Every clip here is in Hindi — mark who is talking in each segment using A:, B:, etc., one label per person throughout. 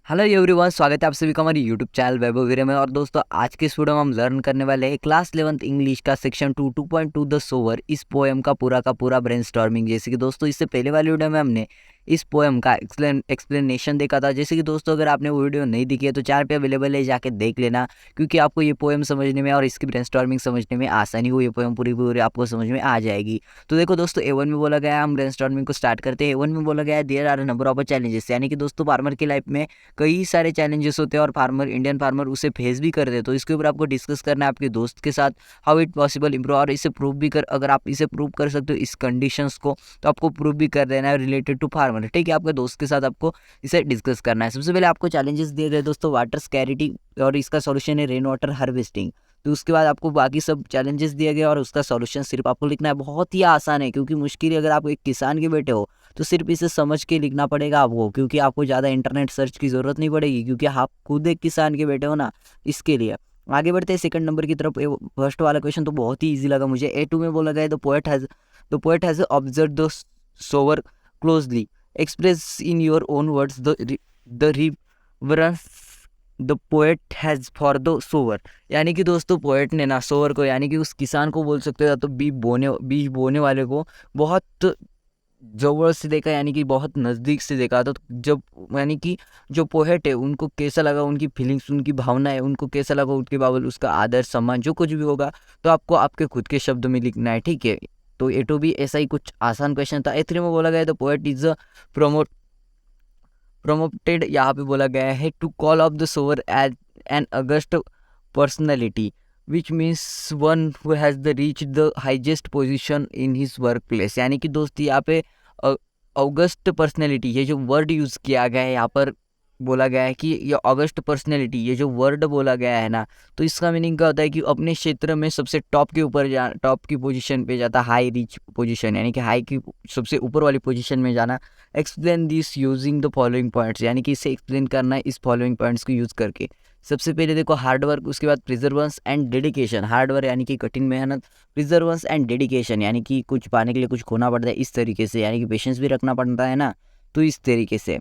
A: हेलो एवरीवन, स्वागत है आप सभी का हमारी यूट्यूब चैनल वैभव वीरे में। और दोस्तों, आज के इस वीडियो में हम लर्न करने वाले हैं क्लास 11th इंग्लिश का सेक्शन 2.2 द सोवर, इस पोएम का पूरा ब्रेनस्टॉर्मिंग। जैसे कि दोस्तों, इससे पहले वाली वीडियो में हमने इस पोएम का एक्सप्लेनेशन देखा था। जैसे कि दोस्तों, अगर आपने वो वीडियो नहीं देखी है तो चैनल पे अवेलेबल है, जाके देख लेना, क्योंकि आपको ये पोएम समझने में और इसकी ब्रेनस्टॉर्मिंग समझने में आसानी हो। ये पोएम पूरी आपको समझ में आ जाएगी। तो देखो दोस्तों, A1 में बोला गया है, हम ब्रेनस्टॉर्मिंग को स्टार्ट करते हैं। A1 में बोला गया है there are number of challenges, यानी कि दोस्तों फार्मर की लाइफ में कई सारे चैलेंजेस होते हैं और इंडियन फार्मर उसे फेस भी करते हैं। तो इसके ऊपर आपको डिस्कस करना है आपके दोस्त के साथ, हाउ इट पॉसिबल इम्प्रूव, और इसे प्रूव भी कर, अगर आप इसे प्रूव कर सकते हो इस कंडीशंस को, तो आपको प्रूव भी कर देना है रिलेटेड टू फार्मर। ठीक है, आपके दोस्त के साथ आपको इसे डिस्कस करना है। सबसे पहले आपको चैलेंजेस दिए गए दोस्तों, वाटर स्कैरिटी, और इसका सॉल्यूशन है रेन वाटर हार्वेस्टिंग। तो उसके बाद आपको बाकी सब चैलेंजेस दिए गए और उसका सॉल्यूशन सिर्फ आपको लिखना है। बहुत ही आसान है, क्योंकि मुश्किल अगर आप एक किसान के बेटे हो तो सिर्फ इसे समझ के लिखना पड़ेगा आपको, क्योंकि आपको ज़्यादा इंटरनेट सर्च की ज़रूरत नहीं पड़ेगी, क्योंकि आप खुद एक किसान के बेटे हो ना, इसके लिए। आगे बढ़ते हैं सेकंड नंबर की तरफ। फर्स्ट वाला क्वेश्चन तो बहुत ही इजी लगा मुझे। A2 में बोला गया the poet has observe the sower closely, express in your own words the reverence the poet has for the sower. यानी कि दोस्तों, पोएट ने ना सोवर को, यानी कि उस किसान को बोल सकते हो, तो बीज बोने वाले को बहुत जवळ से देखा, यानी कि बहुत नज़दीक से देखा। तो जब, यानी कि जो पोएट है उनको कैसा लगा, उनकी फीलिंग्स, उनकी भावना है, उनको कैसा लगा, उनके बाबल उसका आदर सम्मान जो कुछ भी होगा, तो आपको आपके खुद के शब्द में लिखना है। ठीक है, तो A2 भी ऐसा ही कुछ आसान क्वेश्चन था। A3 में बोला गया द पोएट इज प्रोमोटेड, यहाँ पे बोला गया है to call of the sower as an august personality, which means one who has the reach the highest position in his workplace. यानी कि दोस्त, यहाँ पे ऑगस्ट पर्सनैलिटी, ये जो वर्ड यूज़ किया गया है यहाँ पर, बोला गया है कि ये ऑगस्ट पर्सनैलिटी, ये जो वर्ड बोला गया है ना, तो इसका मीनिंग क्या होता है कि अपने क्षेत्र में सबसे टॉप के ऊपर टॉप की पोजीशन पे जाता, हाई रीच पोजीशन, यानी कि हाई की सबसे ऊपर वाली पोजीशन में जाना। Explain this using the following points, यानी कि इसे एक्सप्लेन करना है इस फॉलोइंग पॉइंट्स को यूज़ करके। सबसे पहले देखो हार्डवर्क, उसके बाद प्रिजर्वेंस एंड डेडिकेशन। हार्डवर्क यानी कि कठिन मेहनत, प्रिजर्वेंस एंड डेडिकेशन यानी कि कुछ पाने के लिए कुछ खोना पड़ता है, इस तरीके से, यानी कि पेशेंस भी रखना पड़ता है ना, तो इस तरीके से।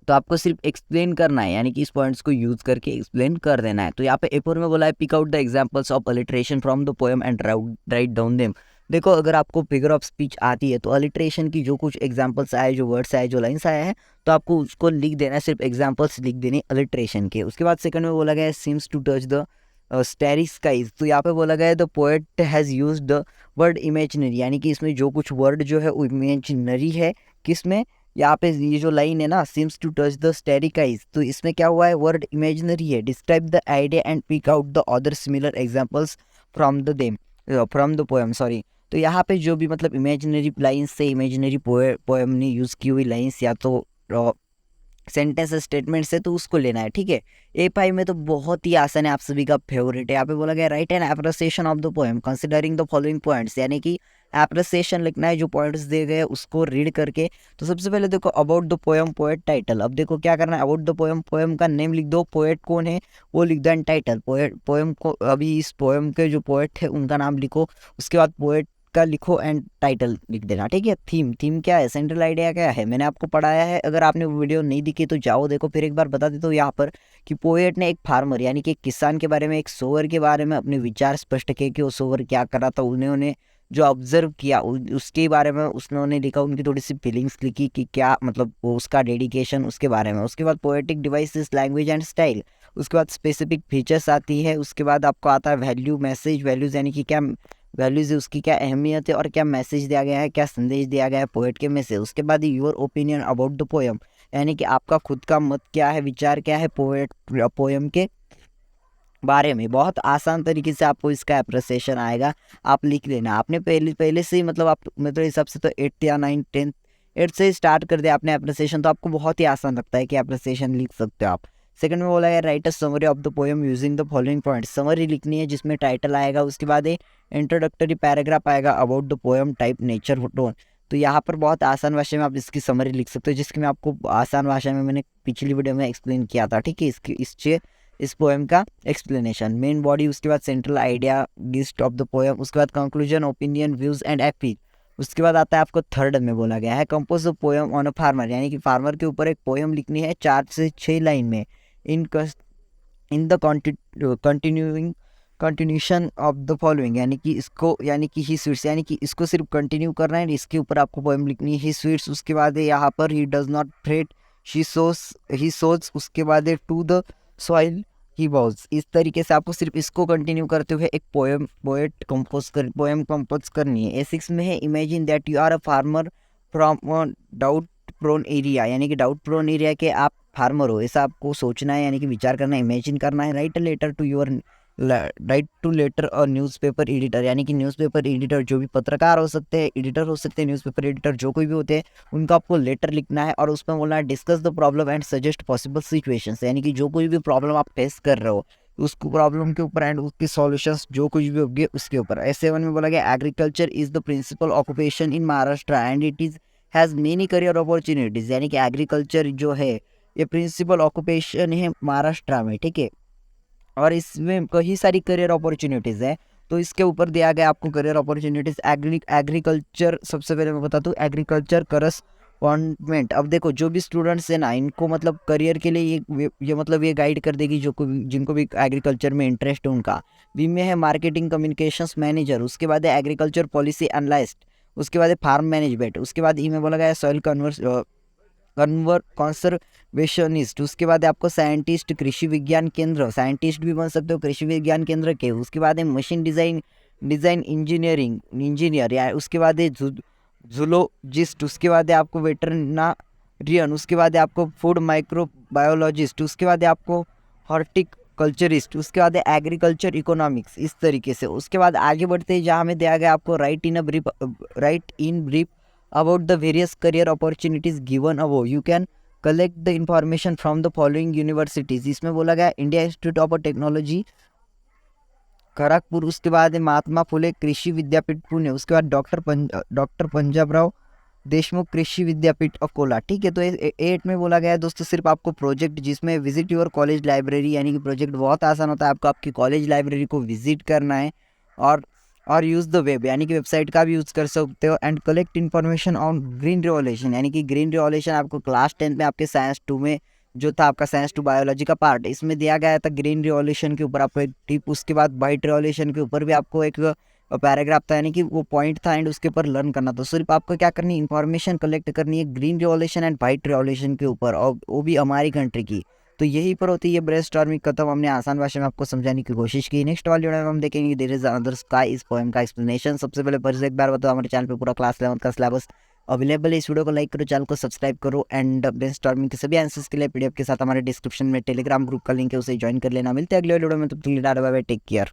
A: तो आपको सिर्फ एक्सप्लेन करना है, यानी कि इस पॉइंट्स को यूज करके एक्सप्लेन कर देना है। तो यहाँ पे A4 में बोला है pick out the examples of alliteration from the poem and write down them. देखो, अगर आपको फिगर ऑफ स्पीच आती है तो अलिट्रेशन की जो कुछ एग्जांपल्स आए, जो वर्ड्स आए, जो लाइन्स आए हैं, तो आपको उसको लिख देना है, सिर्फ एग्जाम्पल्स लिख देने अलिट्रेशन के। उसके बाद सेकंड में बोला गया है seems to touch the starry skies. तो यहाँ पे बोला गया है the poet has use the word imaginary, यानी कि इसमें जो कुछ वर्ड जो है वो इमेजिनरी है। किसमें? यहाँ पे ये जो लाइन है ना, seems to touch the starry आइज, तो इसमें क्या हुआ है, वर्ड इमेजिनरी है। Describe the idea and pick out the other similar examples from the poem, sorry. तो यहाँ पे जो भी मतलब इमेजिनरी लाइन्स से, इमेजिनरी पोएम ने यूज़ की हुई लाइन्स या तो सेंटेंस स्टेटमेंट से, तो उसको लेना है। ठीक है, A5 में तो बहुत ही आसान है, आप सभी का फेवरेट है। यहाँ पे बोला गया right an appreciation of the poem considering the following points, यानी कि एप्रिसिएशन लिखना है, जो पॉइंट्स दिए गए उसको रीड करके। तो सबसे पहले देखो about the poem, poet title. अब देखो क्या करना है, अबाउट द पोएम, पोएम का नेम लिख दो, पोएट कौन है वो लिख दो, एंड टाइटल। पोएम को, अभी इस पोएम के जो पोएट है उनका नाम लिखो, उसके बाद पोएट का लिखो एंड टाइटल लिख देना। ठीक है, थीम क्या है, सेंट्रल आइडिया क्या है, मैंने आपको पढ़ाया है। अगर आपने वो वीडियो नहीं दिखी तो जाओ देखो, फिर एक बार बता देता हूँ यहाँ पर कि पोएट ने एक फार्मर, यानी कि एक किसान के बारे में, एक सोवर के बारे में अपने विचार स्पष्ट किए कि वो सोवर क्या कर रहा था, उन्होंने जो ऑब्जर्व किया उसके बारे में उन्होंने लिखा, उनकी थोड़ी सी फीलिंग्स लिखी कि क्या मतलब वो उसका डेडिकेशन, उसके बारे में। उसके बाद poetic devices, language and style. उसके बाद स्पेसिफिक फीचर्स आती है। उसके बाद आपको आता है वैल्यू, मैसेज, वैल्यूज, यानी कि क्या वैल्यूज है, उसकी क्या अहमियत है और क्या मैसेज दिया गया है, क्या संदेश दिया गया है पोएट के में से। उसके बाद your opinion about the poem, यानी कि आपका खुद का मत क्या है, विचार क्या है पोएम के बारे में। बहुत आसान तरीके से आपको इसका अप्रिसिएशन आएगा, आप लिख लेना। आपने पहले से ही मतलब आप मेरे हिसाब से तो 8th या 9th 10th 8th से स्टार्ट कर दिया आपने अप्रिसिएशन, तो आपको बहुत ही आसान लगता है कि अप्रिसिएशन लिख सकते हो आप। सेकंड में बोला है right a summary of the poem using the following point. Summary लिखनी है जिसमें टाइटल आएगा, उसके बाद इंट्रोडक्टरी पैराग्राफ आएगा about the poem, type, nature, tone. तो यहाँ पर बहुत आसान भाषा में आप इसकी समरी लिख सकते हो, जिसकी मैं आपको आसान भाषा में मैंने पिछली वीडियो में एक्सप्लेन किया था। ठीक है, इस पोएम का एक्सप्लेनेशन, मेन बॉडी, उसके बाद central idea, gist of the poem, उसके बाद conclusion, opinion, views and appeal. उसके बाद आता है आपको थर्ड में बोला गया है compose a poem on a farmer, यानी कि फार्मर के ऊपर एक पोएम लिखनी है 4 से 6 लाइन में in the continuing continuation of the following, यानी कि ही स्वीट्स, यानी कि इसको सिर्फ कंटिन्यू करना है, इसके ऊपर आपको पोएम लिखनी है ही स्वीट्स। उसके बाद है यहाँ पर he does not fret he sows, उसके बाद है to the soil he bows. इस तरीके से आपको सिर्फ इसको कंटिन्यू करते हुए एक पोएम कंपोज करनी है। ए6 में है imagine that you are a farmer from डाउट प्रोन एरिया, यानी कि डाउट प्रोन एरिया के आप फार्मर हो, ऐसा आपको सोचना है, यानी कि विचार करना है, इमेजिन करना है। राइट टू लेटर और न्यूज़पेपर एडिटर, यानी कि न्यूज़पेपर एडिटर जो भी पत्रकार हो सकते हैं, एडिटर हो सकते हैं, न्यूज़पेपर एडिटर जो कोई भी होते हैं, उनको आपको लेटर लिखना है और उसमें बोलना है discuss the problem and suggest possible situations, यानी कि जो कोई भी प्रॉब्लम आप फेस कर रहे हो उसको प्रॉब्लम के ऊपर एंड उसके सॉल्यूशंस जो कुछ भी होंगे उसके ऊपर। S7 में बोला गया agriculture is the principal occupation in Maharashtra and it is has many career opportunities, यानी कि एग्रीकल्चर जो है ये प्रिंसिपल ऑक्यूपेशन है महाराष्ट्र में, ठीक है, और इसमें कई सारी करियर अपॉर्चुनिटीज़ है। तो इसके ऊपर दिया गया आपको करियर अपॉर्चुनिटीज़ एग्रीकल्चर। सबसे पहले मैं बताता हूँ एग्रीकल्चर करस्पॉन्डेंट। अब देखो जो भी स्टूडेंट्स है ना, इनको मतलब करियर के लिए ये मतलब ये गाइड कर देगी जिनको भी एग्रीकल्चर में इंटरेस्ट है उनका। बी में है मार्केटिंग कम्युनिकेशंस मैनेजर, उसके बाद है एग्रीकल्चर पॉलिसी एनालिस्ट, उसके बाद है फार्म मैनेजमेंट, उसके बाद ई में बोला गया है सॉइल कंसर्वेशनिस्ट, उसके बाद आपको साइंटिस्ट कृषि विज्ञान केंद्र, साइंटिस्ट भी बन सकते हो कृषि विज्ञान केंद्र के। उसके बाद है मशीन डिज़ाइन इंजीनियर या उसके बाद है जूलॉजिस्ट, उसके बाद है आपको वेटरनरियन, उसके बाद है आपको फूड माइक्रोबायोलॉजिस्ट, उसके बाद है आपको हॉर्टिकल्चरिस्ट, उसके बाद है एग्रीकल्चर इकोनॉमिक्स। इस तरीके से उसके बाद आगे बढ़ते हैं जहाँ में दिया गया आपको right in brief about the various career opportunities given above. You can collect the information from the following universities. इसमें बोला गया India institute of technology Kharagpur, उसके बाद है महात्मा फुले कृषि विद्यापीठ पुणे, उसके बाद डॉक्टर पंजाबराव देशमुख कृषि विद्यापीठ अकोला, ठीक है। तो 8 में बोला गया है दोस्तों सिर्फ आपको प्रोजेक्ट जिसमें विजिट योर कॉलेज लाइब्रेरी, यानी कि प्रोजेक्ट बहुत आसान होता है, आपको आपकी कॉलेज लाइब्रेरी को विजिट करना है और यूज़ द वेब, यानी कि वेबसाइट का भी यूज़ कर सकते हो and collect information on green revolution, यानी कि ग्रीन रिवॉल्यूशन आपको क्लास 10 में आपके साइंस 2 में जो था आपका साइंस 2 बायोलॉजी का पार्ट, इसमें दिया गया था ग्रीन रिवॉल्यूशन के ऊपर आपको एक टिप। उसके बाद वाइट रिवॉल्यूशन के ऊपर भी आपको एक पैराग्राफ था, यानी कि वो पॉइंट था एंड उसके ऊपर लर्न करना। तो सिर्फ आपको क्या करनी है, इन्फॉर्मेशन कलेक्ट करनी है green revolution and white revolution के ऊपर, और वो भी हमारी कंट्री की। तो यही पर होती है ब्रेनस्टॉर्मिंग खत्म। हमने आसान भाषा में आपको समझाने की कोशिश की। नेक्स्ट वाली वीडियो में हम देखेंगे देयर इज अनदर स्काई इस पोएम का एक्सप्लेनेशन। सबसे पहले पर एक बार बताओ हमारे चैनल पे पूरा क्लास 11 का सिलेबस अवेलेबल है। इस वीडियो को लाइक करो, चैनल को सब्सक्राइब करो एंड ब्रेनस्टॉर्मिंग के सभी आंसर्स के लिए पीडीएफ के साथ हमारे डिस्क्रिप्शन में टेलीग्राम ग्रुप का लिंक है, उसे ज्वाइन कर लेना। मिलते हैं अगले वीडियो में, तब तक के लिए बाय बाय, टेक केयर।